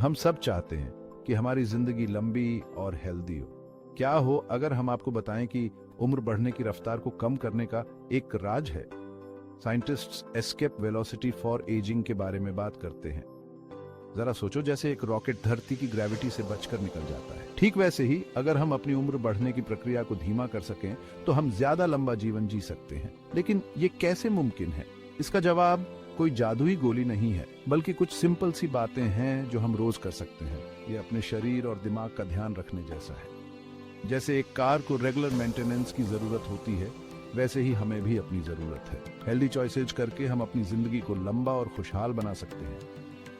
हम सब चाहते हैं कि हमारी जिंदगी लंबी और हेल्दी हो। क्या हो अगर हम आपको बताएं कि उम्र बढ़ने की रफ्तार को कम करने का एक राज है। Scientists escape velocity for ageing के बारे में बात करते हैं। जरा सोचो, जैसे एक रॉकेट धरती की ग्रेविटी से बचकर निकल जाता है, ठीक वैसे ही अगर हम अपनी उम्र बढ़ने की प्रक्रिया को धीमा कर सकें तो हम ज्यादा लंबा जीवन जी सकते हैं। लेकिन ये कैसे मुमकिन है? इसका जवाब कोई जादुई गोली नहीं है, बल्कि कुछ सिंपल सी बातें हैं जो हम रोज कर सकते हैं। ये अपने शरीर और दिमाग का ध्यान रखने जैसा है। जैसे एक कार को रेगुलर मेंटेनेंस की जरूरत होती है, वैसे ही हमें भी अपनी जरूरत है। हेल्दी चॉइसेज करके हम अपनी जिंदगी को लंबा और खुशहाल बना सकते हैं।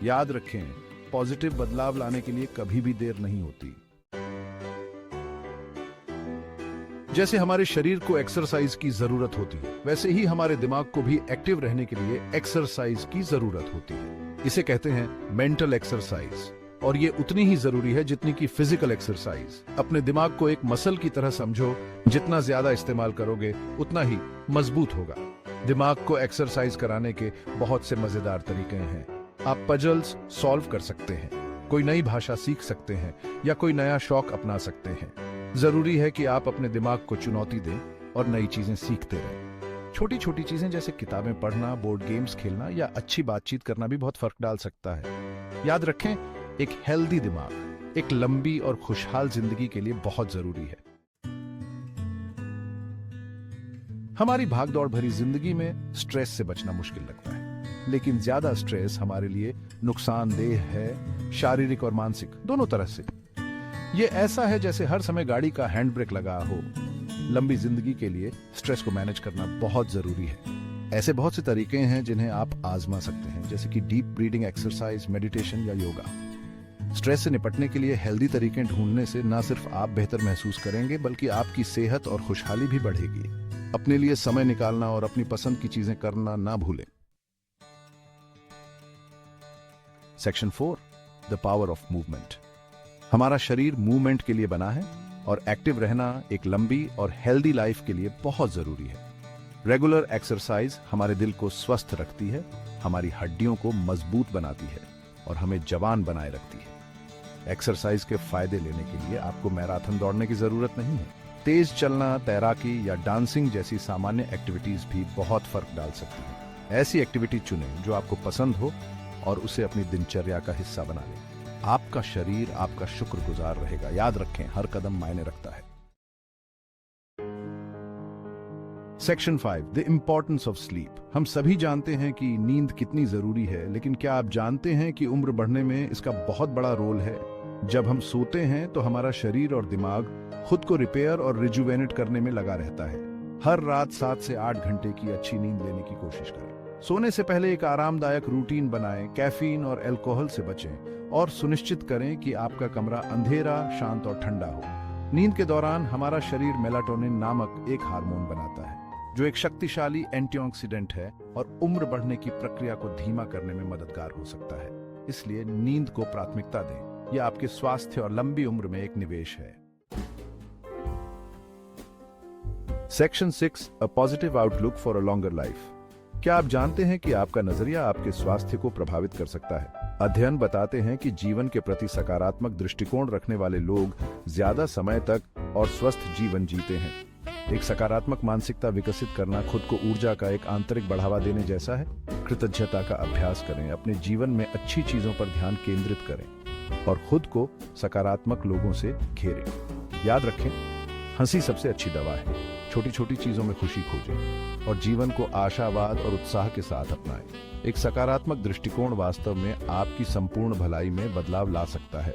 याद रखें, पॉजिटिव बदलाव लाने के लिए कभी भी देर नहीं होती। जैसे हमारे शरीर को एक्सरसाइज की जरूरत होती है, वैसे ही हमारे दिमाग को भी एक्टिव रहने के लिए एक्सरसाइज की जरूरत होती है। इसे कहते हैं मेंटल एक्सरसाइज, और ये उतनी ही जरूरी है जितनी की फिजिकल एक्सरसाइज। अपने दिमाग को एक मसल की तरह समझो, जितना ज्यादा इस्तेमाल करोगे उतना ही मजबूत होगा। दिमाग को एक्सरसाइज कराने के बहुत से मजेदार तरीके हैं। आप पजल्स सॉल्व कर सकते हैं, कोई नई भाषा सीख सकते हैं, या कोई नया शौक अपना सकते हैं। जरूरी है कि आप अपने दिमाग को चुनौती दें और नई चीजें सीखते रहें। छोटी छोटी चीजें जैसे किताबें पढ़ना, बोर्ड गेम्स खेलना या अच्छी बातचीत करना भी बहुत फर्क डाल सकता है। याद रखें, एक हेल्दी दिमाग एक लंबी और खुशहाल जिंदगी के लिए बहुत जरूरी है। हमारी भागदौड़ भरी जिंदगी में स्ट्रेस से बचना मुश्किल लगता है, लेकिन ज्यादा स्ट्रेस हमारे लिए नुकसानदेह है, शारीरिक और मानसिक दोनों तरह से। ये ऐसा है जैसे हर समय गाड़ी का हैंड ब्रेक लगा हो। लंबी जिंदगी के लिए स्ट्रेस को मैनेज करना बहुत जरूरी है। ऐसे बहुत से तरीके हैं जिन्हें आप आजमा सकते हैं, जैसे कि डीप ब्रीदिंग एक्सरसाइज, मेडिटेशन या योगा। स्ट्रेस से निपटने के लिए हेल्दी तरीके ढूंढने से न सिर्फ आप बेहतर महसूस करेंगे, बल्कि आपकी सेहत और खुशहाली भी बढ़ेगी। अपने लिए समय निकालना और अपनी पसंद की चीजें करना ना भूलें। Section 4, the power of movement. हमारा शरीर मूवमेंट के लिए बना है और एक्टिव रहना एक लंबी और हेल्दी लाइफ के लिए बहुत जरूरी है। रेगुलर एक्सरसाइज हमारे दिल को स्वस्थ रखती है, हमारी हड्डियों को मजबूत बनाती है और हमें जवान बनाए रखती है। एक्सरसाइज के फायदे लेने के लिए आपको मैराथन दौड़ने की जरूरत नहीं है। तेज चलना, तैराकी या डांसिंग जैसी सामान्य एक्टिविटीज भी बहुत फर्क डाल सकती हैं। ऐसी एक्टिविटी चुनें जो आपको पसंद हो और उसे अपनी दिनचर्या का हिस्सा बना लें। आपका शरीर आपका शुक्रगुजार रहेगा। याद रखें, हर कदम मायने रखता है। Section 5, the importance of sleep. हम सभी जानते हैं कि नींद कितनी जरूरी है, लेकिन क्या आप जानते हैं कि उम्र बढ़ने में इसका बहुत बड़ा रोल है। जब हम सोते हैं तो हमारा शरीर और दिमाग खुद को रिपेयर और रिजुवेनेट करने में लगा रहता है। हर रात 7 से 8 घंटे की अच्छी नींद लेने की कोशिश करें। सोने से पहले एक आरामदायक रूटीन बनाएं, कैफीन और अल्कोहल से बचें और सुनिश्चित करें कि आपका कमरा अंधेरा, शांत और ठंडा हो। नींद के दौरान हमारा शरीर मेलाटोनिन नामक एक हार्मोन बनाता है, जो एक शक्तिशाली एंटीऑक्सीडेंट है और उम्र बढ़ने की प्रक्रिया को धीमा करने में मददगार हो सकता है। इसलिए नींद को प्राथमिकता दें। यह आपके स्वास्थ्य और लंबी उम्र में एक निवेश है। Section 6, a positive outlook for a longer life. क्या आप जानते हैं कि आपका नजरिया आपके स्वास्थ्य को प्रभावित कर सकता है? अध्ययन बताते हैं कि जीवन के प्रति सकारात्मक दृष्टिकोण रखने वाले लोग ज्यादा समय तक और स्वस्थ जीवन जीते हैं। एक सकारात्मक मानसिकता विकसित करना खुद को ऊर्जा का एक आंतरिक बढ़ावा देने जैसा है। कृतज्ञता का अभ्यास करें, अपने जीवन में अच्छी चीजों पर ध्यान केंद्रित करें और खुद को सकारात्मक लोगों से घेरें। याद रखें, हंसी सबसे अच्छी दवा है। छोटी छोटी चीजों में खुशी खोजें और जीवन को आशावाद और उत्साह के साथ अपनाएं। एक सकारात्मक दृष्टिकोण वास्तव में आपकी संपूर्ण भलाई में बदलाव ला सकता है।